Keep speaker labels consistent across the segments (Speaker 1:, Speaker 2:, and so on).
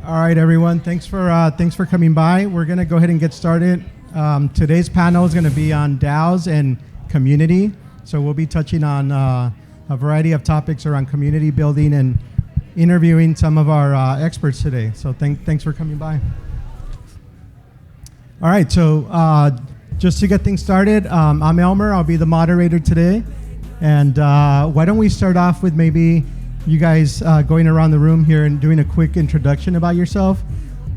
Speaker 1: All right, everyone. Thanks for coming by. We're gonna go ahead and get started. Today's panel is gonna be on DAOs and community. So we'll be touching on a variety of topics around community building and interviewing some of our experts today. So thanks for coming by. All right. So just to get things started, I'm Elmer. I'll be the moderator today. And why don't we start off with maybe you guys going around the room here and doing a quick introduction about yourself.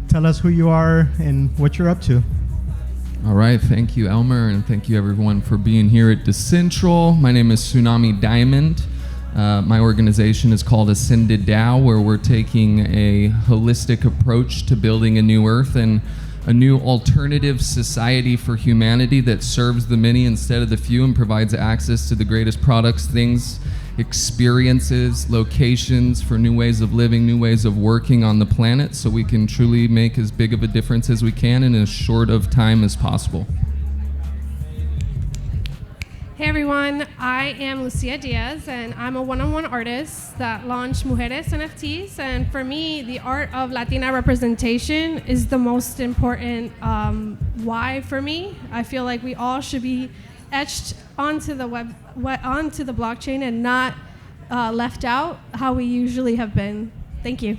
Speaker 1: Tell us who you are and what you're up to.
Speaker 2: All right, thank you, Elmer, and thank you everyone for being here at Dcentral. My name is Tsunami Diamond. My organization is called Ascended DAO, where we're taking a holistic approach to building a new earth and a new alternative society for humanity that serves the many instead of the few and provides access to the greatest products, things, experiences, locations for new ways of living, new ways of working on the planet, so we can truly make as big of a difference as we can in as short of time as possible.
Speaker 3: Hey everyone, I am Lucia Diaz, and I'm a one-on-one artist that launched Mujeres NFTs. And for me, the art of Latina representation is the most important why for me. I feel like we all should be etched onto the onto the blockchain and not left out how we usually have been. Thank you.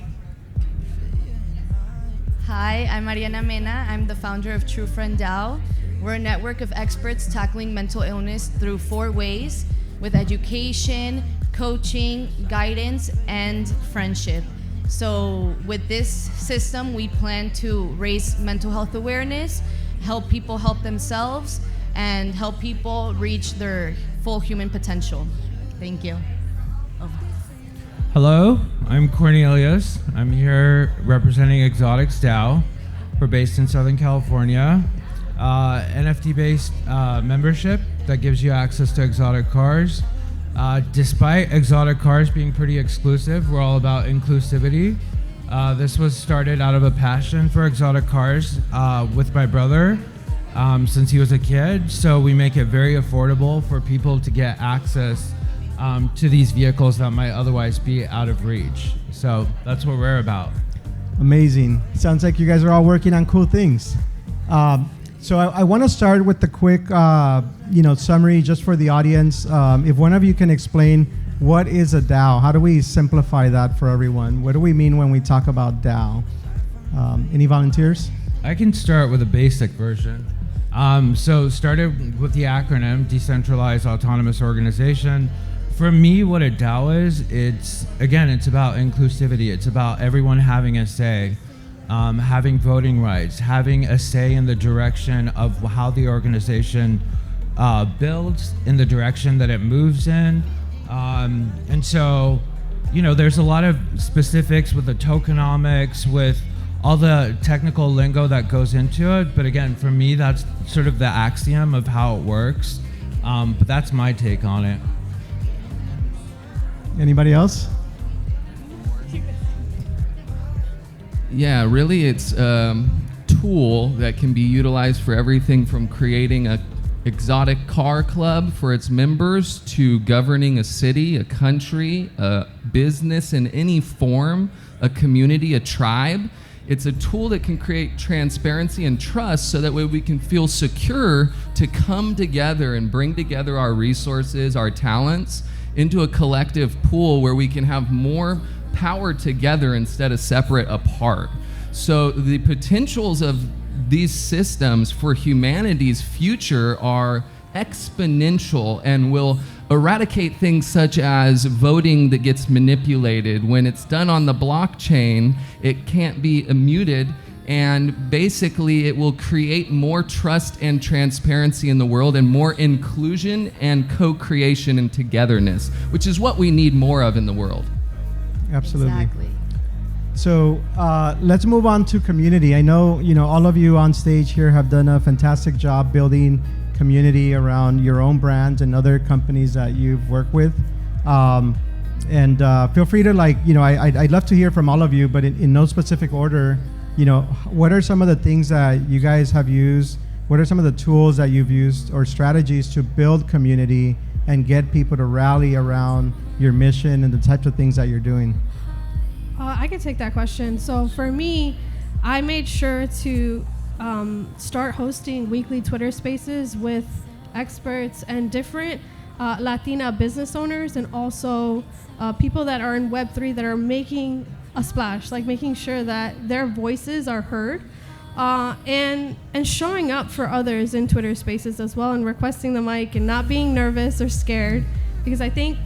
Speaker 4: Hi, I'm Mariana Mena. I'm the founder of True Friend DAO. We're a network of experts tackling mental illness through 4 ways: with education, coaching, guidance, and friendship. So with this system, we plan to raise mental health awareness, help people help themselves, and help people reach their full human potential. Thank you.
Speaker 5: Hello, I'm Cornelius. I'm here representing Exotics DAO. We're based in Southern California. NFT-based membership that gives you access to exotic cars. Despite exotic cars being pretty exclusive, we're all about inclusivity. This was started out of a passion for exotic cars with my brother since he was a kid. So we make it very affordable for people to get access to these vehicles that might otherwise be out of reach. So that's what we're about.
Speaker 1: Amazing. Sounds like you guys are all working on cool things. So I want to start with the quick, summary just for the audience. If one of you can explain what is a DAO, how do we simplify that for everyone? What do we mean when we talk about DAO? Any volunteers?
Speaker 5: I can start with a basic version. So started with the acronym, Decentralized Autonomous Organization. For me, what a DAO is, it's about inclusivity. It's about everyone having a say. Having voting rights, having a say in the direction of how the organization builds, in the direction that it moves in. And so, there's a lot of specifics with the tokenomics, with all the technical lingo that goes into it. But again, for me, that's sort of the axiom of how it works. But that's my take on it.
Speaker 1: Anybody else?
Speaker 2: Yeah, really it's a tool that can be utilized for everything from creating an exotic car club for its members to governing a city, a country, a business in any form, a community, a tribe. It's a tool that can create transparency and trust so that way we can feel secure to come together and bring together our resources, our talents into a collective pool where we can have more power together instead of separate apart. So the potentials of these systems for humanity's future are exponential and will eradicate things such as voting that gets manipulated. When it's done on the blockchain, it can't be muted, and basically it will create more trust and transparency in the world and more inclusion and co-creation and togetherness, which is what we need more of in the world.
Speaker 1: Absolutely.
Speaker 4: Exactly.
Speaker 1: So let's move on to community. I know all of you on stage here have done a fantastic job building community around your own brands and other companies that you've worked with. And feel free to I'd love to hear from all of you, but in no specific order. What are some of the things that you guys have used? What are some of the tools that you've used or strategies to build community and get people to rally around your mission and the types of things that you're doing?
Speaker 3: I can take that question. So for me, I made sure to start hosting weekly Twitter spaces with experts and different Latina business owners, and also people that are in Web3 that are making a splash, like making sure that their voices are heard, and showing up for others in Twitter spaces as well, and requesting the mic and not being nervous or scared, because I think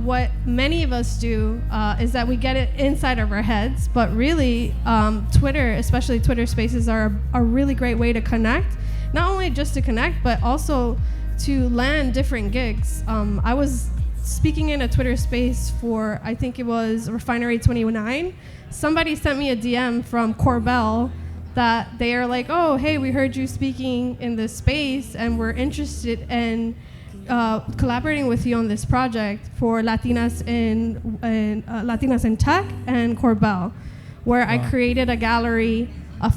Speaker 3: what many of us do is that we get it inside of our heads, but really Twitter, especially Twitter spaces, are a really great way to connect, not only just to connect, but also to land different gigs. I was speaking in a Twitter space for, I think it was Refinery 29. Somebody sent me a DM from Corbell that they are like, oh, hey, we heard you speaking in this space and we're interested in collaborating with you on this project for Latinas in Tech and Corbell, where I created a gallery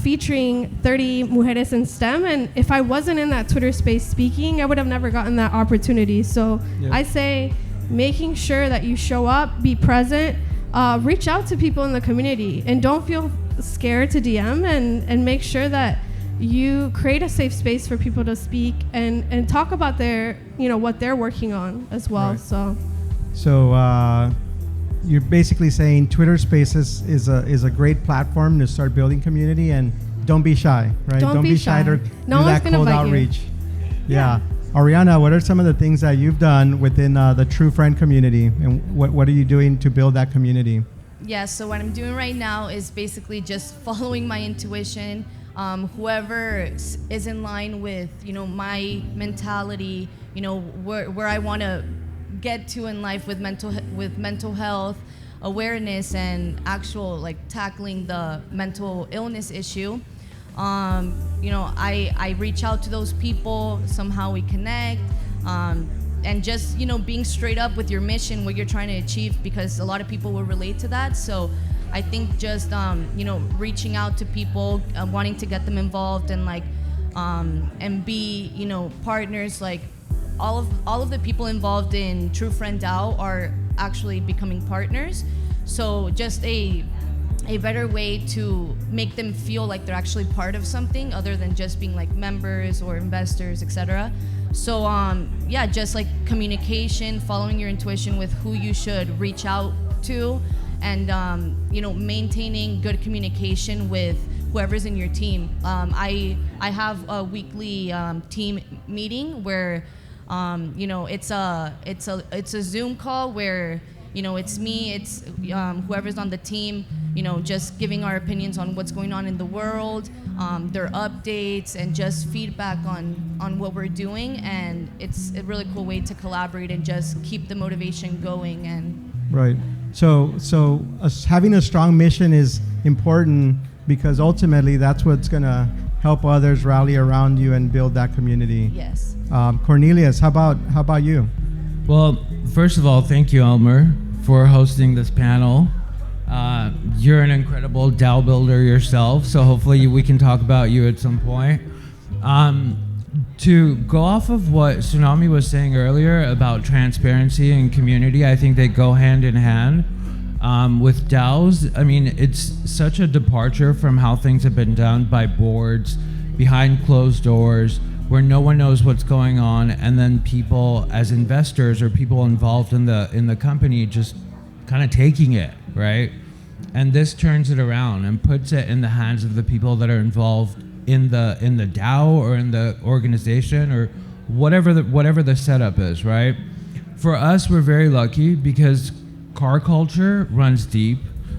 Speaker 3: featuring 30 mujeres in STEM, and if I wasn't in that Twitter space speaking, I would have never gotten that opportunity. So I say making sure that you show up, be present, reach out to people in the community, and don't feel scared to DM, and make sure that you create a safe space for people to speak and talk about their, what they're working on as well.
Speaker 1: Right. So you're basically saying Twitter Spaces is a great platform to start building community, and don't be shy, right?
Speaker 3: Don't be shy
Speaker 1: to
Speaker 3: no
Speaker 1: do
Speaker 3: one's
Speaker 1: that
Speaker 3: gonna
Speaker 1: cold
Speaker 3: bite you.
Speaker 1: outreach. Yeah. Ariana, what are some of the things that you've done within the True Friend community, and what are you doing to build that community?
Speaker 4: Yeah, so what I'm doing right now is basically just following my intuition. Whoever is in line with, my mentality, where I want to get to in life with mental health awareness and actual tackling the mental illness issue. I reach out to those people, somehow we connect, and just being straight up with your mission, what you're trying to achieve, because a lot of people will relate to that. So I think just reaching out to people, wanting to get them involved, and and be partners. All of the people involved in True Friend DAO are actually becoming partners. So just a better way to make them feel like they're actually part of something other than just being members or investors, etc. So just communication, following your intuition with who you should reach out to, and maintaining good communication with whoever's in your team. I have a weekly team meeting where it's a Zoom call where it's me, it's whoever's on the team, just giving our opinions on what's going on in the world, their updates, and just feedback on what we're doing. And it's a really cool way to collaborate and just keep the motivation going. And
Speaker 1: right. So having a strong mission is important, because ultimately that's what's going to help others rally around you and build that community.
Speaker 4: Yes.
Speaker 1: Cornelius, how about you?
Speaker 5: Well, first of all, thank you, Elmer, for hosting this panel. You're an incredible DAO builder yourself, so hopefully we can talk about you at some point. To go off of what Tsunami was saying earlier about transparency and community, I think they go hand in hand. With DAOs, I mean, it's such a departure from how things have been done by boards behind closed doors, where no one knows what's going on, and then people as investors or people involved in the company just kind of taking it, right? And this turns it around and puts it in the hands of the people that are involved in the DAO or in the organization or whatever the setup is, right? For us, we're very lucky because car culture runs deep,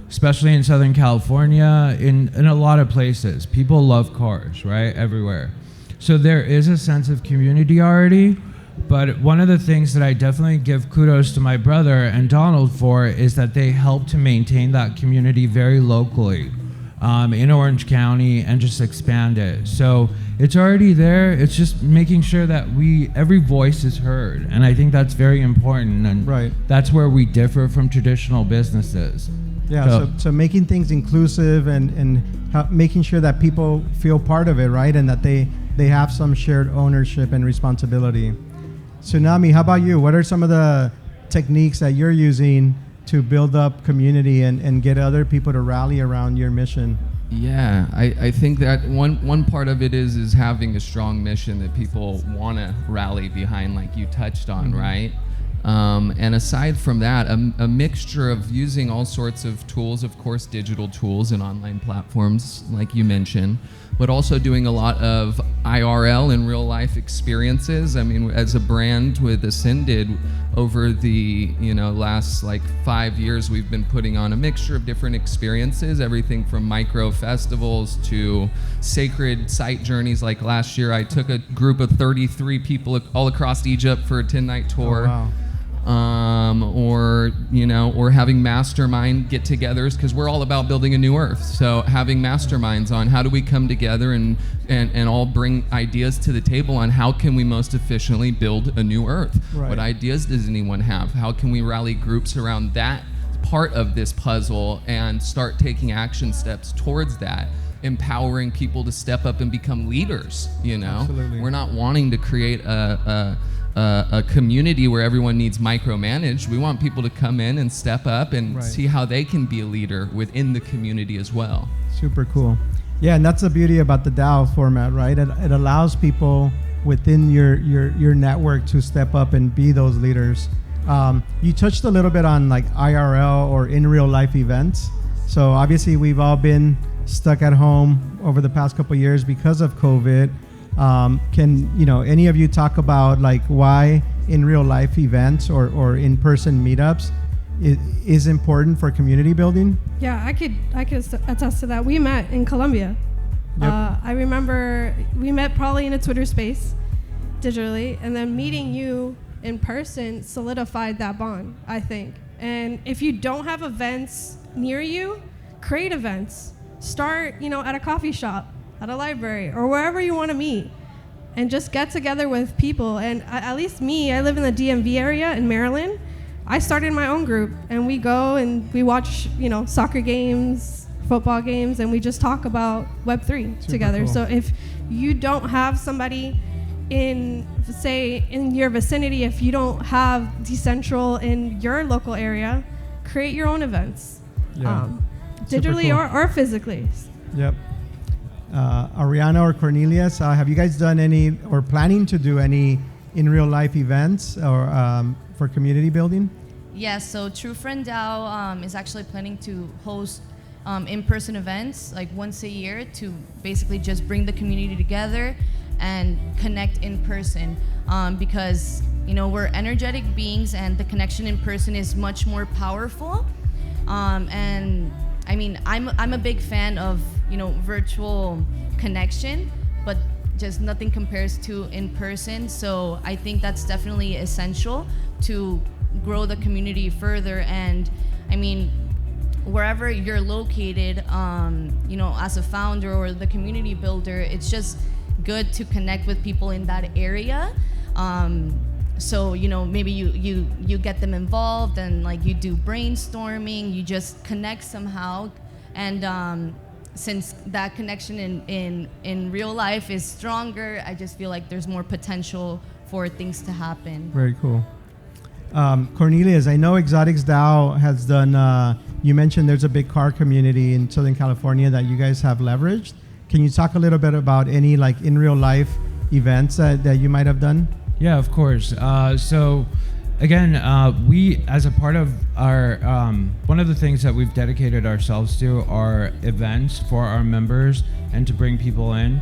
Speaker 5: especially in Southern California, in a lot of places. People love cars, right? Everywhere. So there is a sense of community already, but one of the things that I definitely give kudos to my brother and Donald for is that they help to maintain that community very locally in Orange County and just expand it. So it's already there. It's just making sure that every voice is heard. And I think that's very important. And
Speaker 1: right.
Speaker 5: That's where we differ from traditional businesses.
Speaker 1: Yeah, so making things inclusive and making sure that people feel part of it, right? And that they have some shared ownership and responsibility. Tsunami, how about you? What are some of the techniques that you're using to build up community and get other people to rally around your mission?
Speaker 2: Yeah, I think that one part of it is having a strong mission that people want to rally behind, like you touched on, right? And aside from that, a mixture of using all sorts of tools, of course, digital tools and online platforms, like you mentioned, but also doing a lot of IRL and real life experiences. I mean, as a brand with Ascended, over the last like 5 years, we've been putting on a mixture of different experiences, everything from micro festivals to sacred site journeys. Like last year, I took a group of 33 people all across Egypt for a 10-night tour.
Speaker 1: Oh, wow.
Speaker 2: Or having mastermind get-togethers, because we're all about building a new Earth. So having masterminds on how do we come together and all bring ideas to the table on how can we most efficiently build a new Earth.
Speaker 1: Right.
Speaker 2: What ideas does anyone have? How can we rally groups around that part of this puzzle and start taking action steps towards that? Empowering people to step up and become leaders.
Speaker 1: Absolutely.
Speaker 2: We're not wanting to create a community where everyone needs micromanaged. We want people to come in and step up and see how they can be a leader within the community as well.
Speaker 1: Super cool. Yeah, and that's the beauty about the DAO format, right? It allows people within your network to step up and be those leaders. You touched a little bit on like IRL or in real life events. So obviously we've all been stuck at home over the past couple of years because of COVID. Can any of you talk about like why in real life events or in-person meetups is important for community building?
Speaker 3: Yeah, I could attest to that. We met in Colombia.
Speaker 1: Yep.
Speaker 3: I remember we met probably in a Twitter space digitally, and then meeting you in person solidified that bond, I think. And if you don't have events near you, create events. Start, at a coffee shop, at a library, or wherever you want to meet, and just get together with people. And at least me, I live in the DMV area in Maryland. I started my own group, and we go and we watch, soccer games, football games, and we just talk about Web3 together.
Speaker 1: Cool.
Speaker 3: So if you don't have somebody in your vicinity, if you don't have Dcentral in your local area, create your own events, digitally
Speaker 1: cool.
Speaker 3: or physically.
Speaker 1: Yep. Ariana or Cornelius, have you guys done any or planning to do any in real life events or for community building?
Speaker 4: Yes, so True Friend DAO is actually planning to host in-person events like once a year to basically just bring the community together and connect in person, because we're energetic beings and the connection in person is much more powerful. And I mean, I'm a big fan of virtual connection, but just nothing compares to in person. So I think that's definitely essential to grow the community further. And I mean, wherever you're located, as a founder or the community builder, it's just good to connect with people in that area. So maybe you get them involved and like you do brainstorming, you just connect somehow. And since that connection in real life is stronger, I just feel like there's more potential for things to happen.
Speaker 1: Very cool. Cornelius, I know Exotics DAO has done, you mentioned there's a big car community in Southern California that you guys have leveraged. Can you talk a little bit about any like in real life events that you might have done?
Speaker 5: Yeah, of course. So again, we, as a part of our, one of the things that we've dedicated ourselves to are events for our members and to bring people in.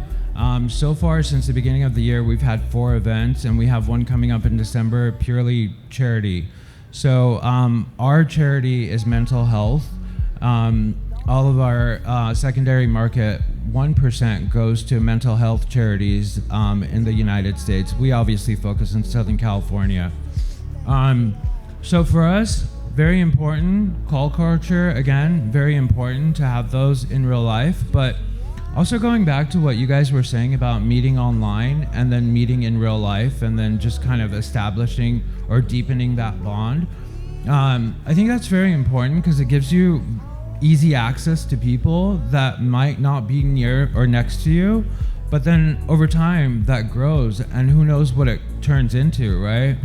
Speaker 5: So far, since the beginning of the year, we've had 4 events, and we have one coming up in December, purely charity. So our charity is mental health. All of our secondary market, 1% goes to mental health charities in the United States. We obviously focus in Southern California. So for us, very important. Call culture, again, very important to have those in real life. But also going back to what you guys were saying about meeting online and then meeting in real life and then just kind of establishing or deepening that bond. I think that's very important because it gives you easy access to people that might not be near or next to you, but then over time that grows and who knows what it turns into, right?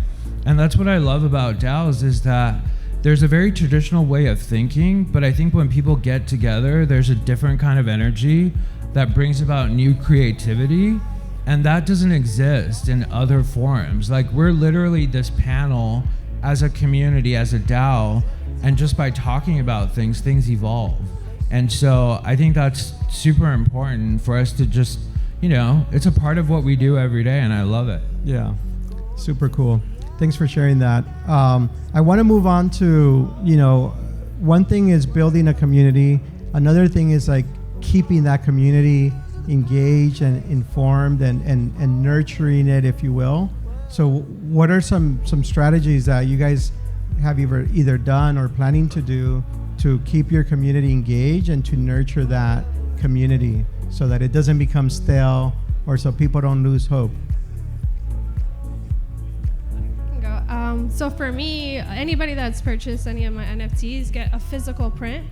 Speaker 5: And that's what I love about DAOs is that there's a very traditional way of thinking, but I think when people get together, there's a different kind of energy that brings about new creativity, and that doesn't exist in other forums. Like, we're literally this panel as a community, as a DAO, and just by talking about things, things evolve. And so I think that's super important for us to just, it's a part of what we do every day, and I love it.
Speaker 1: Yeah, super cool. Thanks for sharing that. I want to move on to, one thing is building a community. Another thing is like keeping that community engaged and informed and nurturing it, if you will. So what are some strategies that you guys have either done or planning to do to keep your community engaged and to nurture that community so that it doesn't become stale or so people don't lose hope?
Speaker 3: So for me, anybody that's purchased any of my NFTs get a physical print,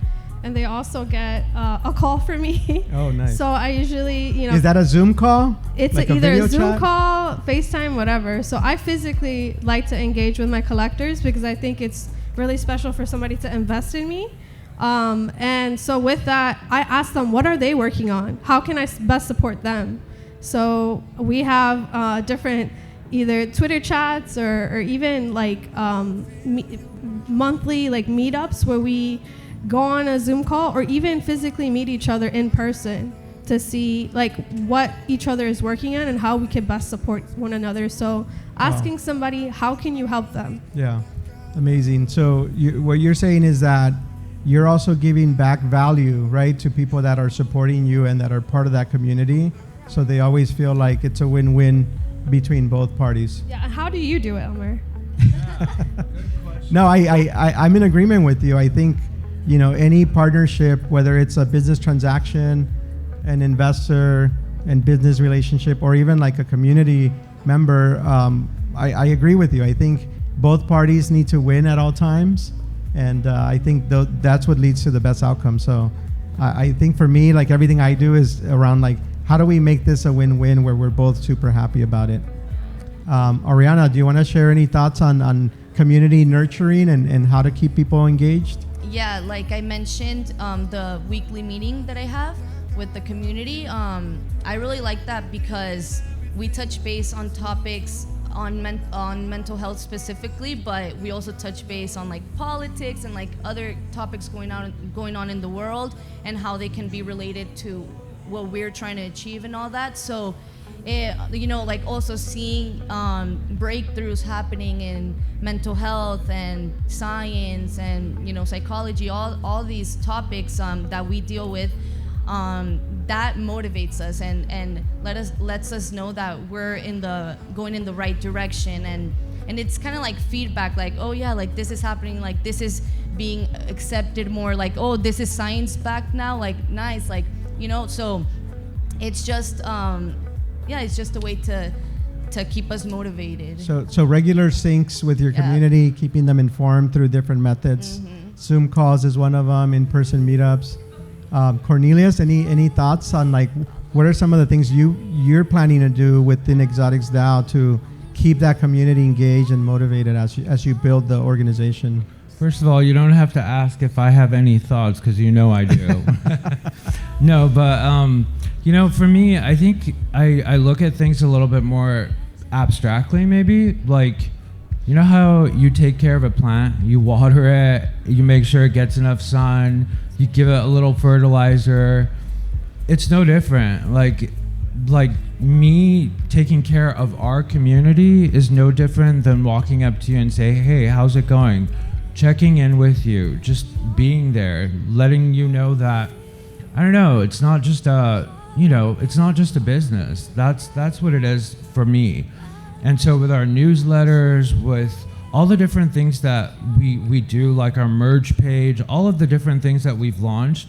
Speaker 3: and they also get a call from me.
Speaker 1: Oh, nice.
Speaker 3: So I usually,
Speaker 1: Is that a Zoom call?
Speaker 3: It's
Speaker 1: like
Speaker 3: either
Speaker 1: video
Speaker 3: a Zoom
Speaker 1: chat?
Speaker 3: call, FaceTime, whatever. So I physically like to engage with my collectors because I think it's really special for somebody to invest in me. And so with that, I ask them, what are they working on? How can I best support them? So we have different either Twitter chats or even like monthly like meetups where we go on a Zoom call or even physically meet each other in person to see like what each other is working on and how we can best support one another. So asking somebody, how can you help them?
Speaker 1: Yeah, amazing. So what you're saying is that you're also giving back value, right, to people that are supporting you and that are part of that community. So they always feel like it's a win-win between both parties.
Speaker 3: Yeah, and how do you do it, Elmer?
Speaker 1: No, I'm in agreement with you. I think, any partnership, whether it's a business transaction, an investor and business relationship, or even like a community member, I agree with you. I think both parties need to win at all times. And I think that's what leads to the best outcome. So I think for me, like everything I do is around like, how do we make this a win-win where we're both super happy about it? Oriana, do you want to share any thoughts on community nurturing and how to keep people engaged?
Speaker 4: Yeah, like I mentioned, the weekly meeting that I have with the community, I really like that because we touch base on topics on mental health specifically, but we also touch base on like politics and like other topics going on in the world and how they can be related to what we're trying to achieve and all that. So like also seeing breakthroughs happening in mental health and science and psychology, all these topics that we deal with, that motivates us and lets us know that we're going in the right direction, and it's kind of like feedback, like, oh yeah, like this is happening, like this is being accepted more, like, oh, this is science backed now, like nice, like so it's just it's just a way to keep us motivated.
Speaker 1: So regular syncs with your community, keeping them informed through different methods. Mm-hmm. Zoom calls is one of them, in-person meetups. Cornelius, any thoughts on like what are some of the things you're planning to do within Exotics DAO to keep that community engaged and motivated as you build the organization?
Speaker 5: First of all, you don't have to ask if I have any thoughts because I do. No, but for me, I think I look at things a little bit more abstractly, maybe. Like, how you take care of a plant, you water it, you make sure it gets enough sun, you give it a little fertilizer. It's no different. Like me taking care of our community is no different than walking up to you and say, hey, how's it going? Checking in with you, just being there, letting you know that, I don't know, it's not just it's not just a business. That's what it is for me. And so with our newsletters, with all the different things that we do, like our merge page, all of the different things that we've launched,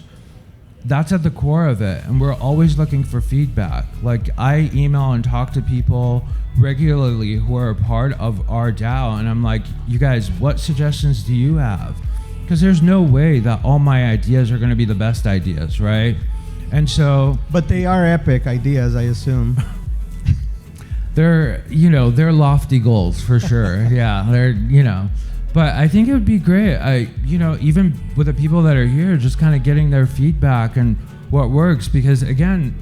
Speaker 5: that's at the core of it. And we're always looking for feedback. Like I email and talk to people regularly who are a part of our DAO, and I'm like, you guys, what suggestions do you have? Because there's no way that all my ideas are going to be the best ideas, right? And so,
Speaker 1: but they are epic ideas, I assume.
Speaker 5: they're lofty goals for sure. Yeah, they're. But I think it would be great. Even with the people that are here, just kind of getting their feedback and what works, because again,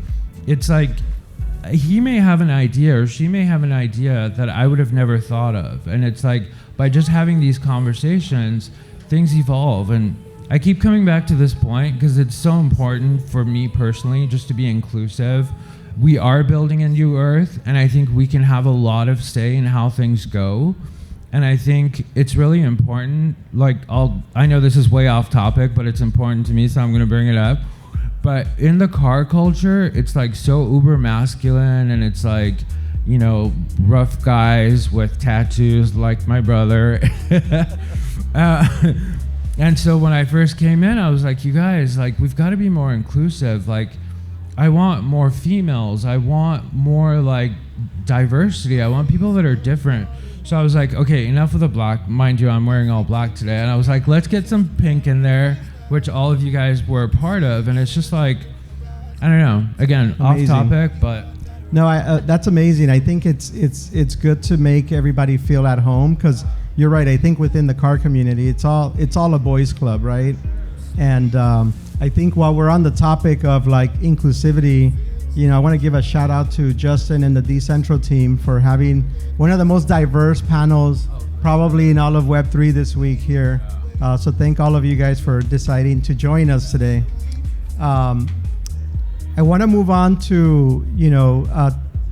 Speaker 5: it's like he may have an idea or she may have an idea that I would have never thought of, and it's like by just having these conversations, things evolve. And I keep coming back to this point because it's so important for me personally, just to be inclusive. We are building a new earth, and I think we can have a lot of say in how things go. And I think it's really important, I know this is way off topic, but it's important to me, so I'm going to bring it up. But in the car culture, it's like so uber masculine, and it's like, rough guys with tattoos like my brother. And so when I first came in, I was like, you guys, we've got to be more inclusive. I want more females. I want more diversity. I want people that are different. So I was like, okay, enough of the black. Mind you, I'm wearing all black today. And I was like, let's get some pink in there, which all of you guys were a part of. And it's just I don't know. Again, amazing. Off topic, but
Speaker 1: no, that's amazing. I think it's good to make everybody feel at home, because you're right. I think within the car community, it's all a boys club, right? And I think while we're on the topic of inclusivity, I want to give a shout out to Justin and the Dcentral team for having one of the most diverse panels probably in all of Web3 this week here. So thank all of you guys for deciding to join us today. I want to move on to,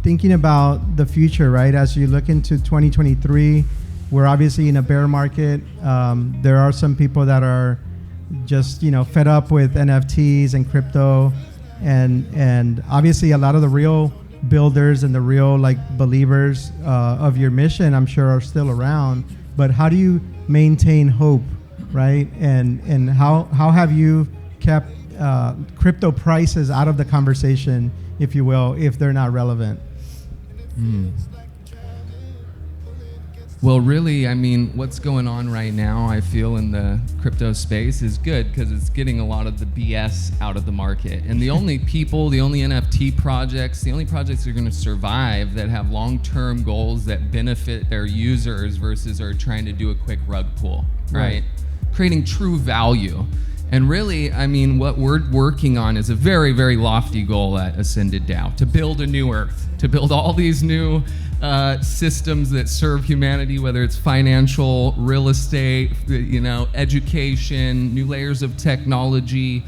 Speaker 1: thinking about the future, right? As you look into 2023, we're obviously in a bear market. There are some people that are just, fed up with NFTs and crypto. And obviously a lot of the real builders and the real believers of your mission, I'm sure, are still around. But how do you maintain hope, right? And how have you kept crypto prices out of the conversation, if you will, if they're not relevant?
Speaker 2: Well, really, what's going on right now, I feel, in the crypto space is good, because it's getting a lot of the BS out of the market. And the only people, the only NFT projects, the only projects that are going to survive that have long-term goals that benefit their users versus are trying to do a quick rug pull, right? Creating true value. And really, what we're working on is a very, very lofty goal at Ascended DAO, to build a new earth, to build all these new systems that serve humanity, whether it's financial, real estate, education, new layers of technology.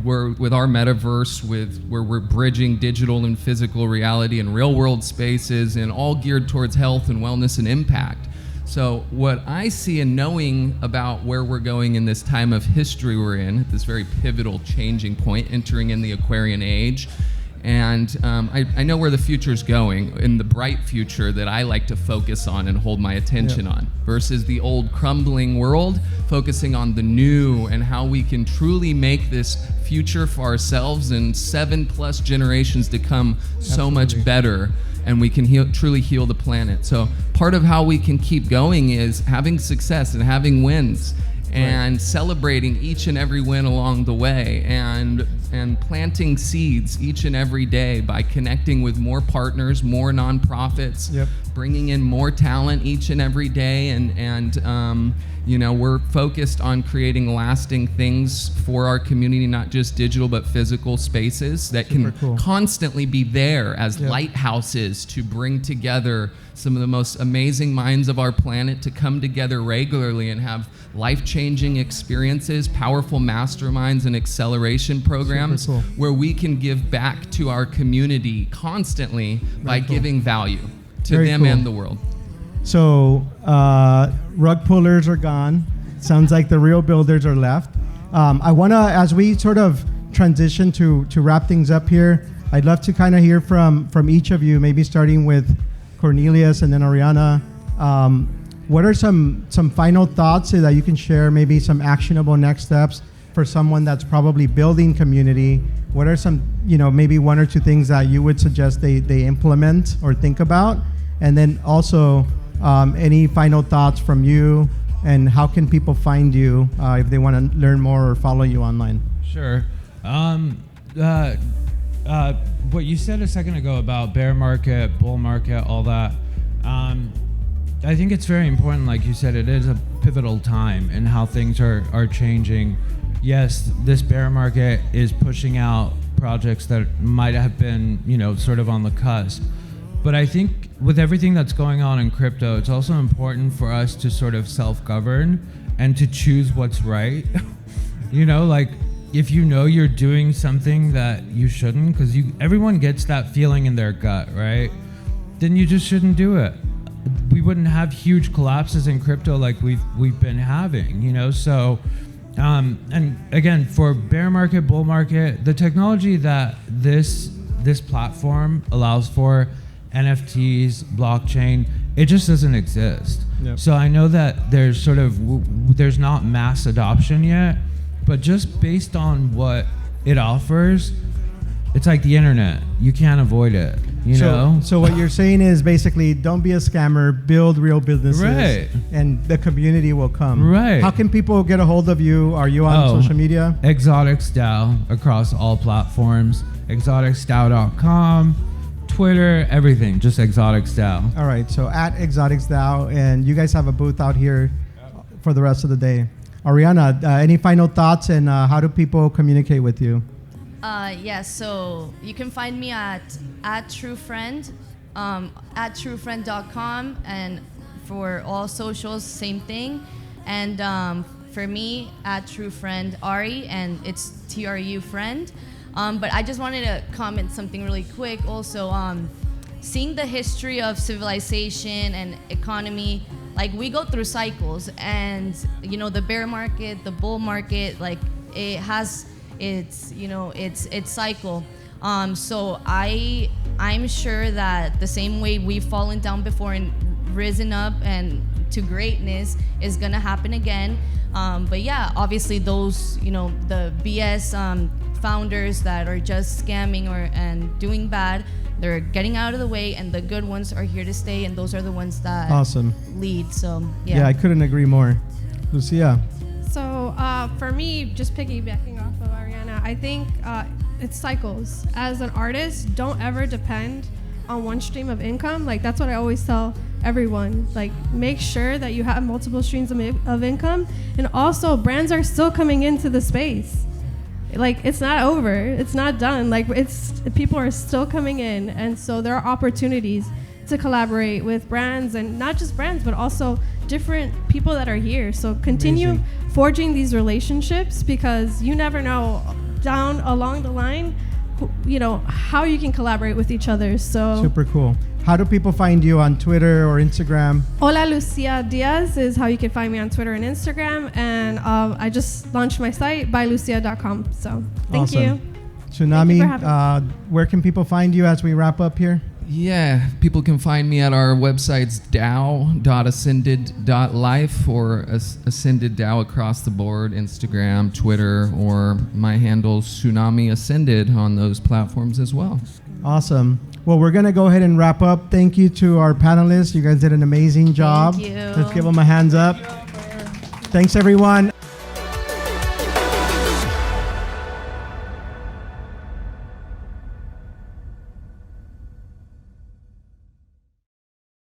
Speaker 2: With our metaverse, where we're bridging digital and physical reality and real world spaces, and all geared towards health and wellness and impact. So what I see, and knowing about where we're going in this time of history we're in, at this very pivotal changing point, entering in the Aquarian age, and I know where the future's going, in the bright future that I like to focus on and hold my attention on, versus the old crumbling world, focusing on the new and how we can truly make this future for ourselves and 7+ generations to come so much better, and we can truly heal the planet. So part of how we can keep going is having success and having wins, and celebrating each and every win along the way, and planting seeds each and every day by connecting with more partners, more nonprofits, bringing in more talent each and every day, and we're focused on creating lasting things for our community, not just digital but physical spaces that can constantly be there as lighthouses to bring together some of the most amazing minds of our planet to come together regularly and have life-changing experiences, powerful masterminds and acceleration programs where we can give back to our community constantly by giving value to them and the world.
Speaker 1: So rug pullers are gone. Sounds like the real builders are left. I want to, as we sort of transition to wrap things up here, I'd love to kind of hear from each of you, maybe starting with Cornelius and then Ariana. What are some final thoughts that you can share, maybe some actionable next steps for someone that's probably building community? What are some, maybe 1 or 2 things that you would suggest they implement or think about? And then also, any final thoughts from you, and how can people find you if they want to learn more or follow you online?
Speaker 5: Sure. what you said a second ago about bear market, bull market, all that, I think it's very important. Like you said, it is a pivotal time in how things are changing. Yes, this bear market is pushing out projects that might have been, sort of on the cusp. But I think with everything that's going on in crypto, it's also important for us to sort of self-govern and to choose what's right. Like if you're doing something that you shouldn't, because everyone gets that feeling in their gut, right? Then you just shouldn't do it. We wouldn't have huge collapses in crypto like we've been having, So, and again, for bear market, bull market, the technology that this platform allows for, NFTs, blockchain, it just doesn't exist.
Speaker 1: Yep.
Speaker 5: So I know that there's not mass adoption yet, but just based on what it offers, it's like the internet. You can't avoid it, know?
Speaker 1: So what you're saying is basically don't be a scammer, build real businesses,
Speaker 5: right,
Speaker 1: and the community will come.
Speaker 5: Right.
Speaker 1: How can people get a hold of you? Are you on social media?
Speaker 5: Exotics DAO across all platforms, exoticsdao.com, Twitter, everything, just Exotics DAO.
Speaker 1: All right, so at Exotics DAO, and you guys have a booth out here for the rest of the day. Ariana, any final thoughts, and how do people communicate with you?
Speaker 4: Yes, so you can find me at TrueFriend, at TrueFriend.com, and for all socials, same thing. And for me, at TrueFriend Ari, and it's TRU Friend. But I just wanted to comment something really quick. Also, seeing the history of civilization and economy, like we go through cycles, and the bear market, the bull market, like it has its cycle. So I'm sure that the same way we've fallen down before and risen up and to greatness is gonna happen again. But yeah, obviously those the BS founders that are just scamming and doing bad, they're getting out of the way, and the good ones are here to stay, and those are the ones that lead. So
Speaker 1: yeah, I couldn't agree more. Lucia.
Speaker 3: So for me, just piggybacking off of Ariana, I think it's cycles. As an artist, don't ever depend on one stream of income. Like that's what I always tell everyone. Like make sure that you have multiple streams of income, and also brands are still coming into the space. Like it's not over, it's not done. Like people are still coming in, and so there are opportunities to collaborate with brands, and not just brands, but also different people that are here. So continue forging these relationships, because you never know down along the line, how you can collaborate with each other. So
Speaker 1: super cool. How do people find you on Twitter or Instagram?
Speaker 3: Hola Lucia Diaz is how you can find me on Twitter and Instagram. And I just launched my site, buylucia.com. So thank you.
Speaker 1: Tsunami, where can people find you as we wrap up here?
Speaker 2: Yeah, people can find me at our websites dao.ascended.life or Ascended DAO across the board, Instagram, Twitter, or my handle Tsunami Ascended on those platforms as well.
Speaker 1: Awesome. Well, we're going to go ahead and wrap up. Thank you to our panelists. You guys did an amazing job.
Speaker 4: Thank you.
Speaker 1: Let's give them a hands up. Thanks, everyone.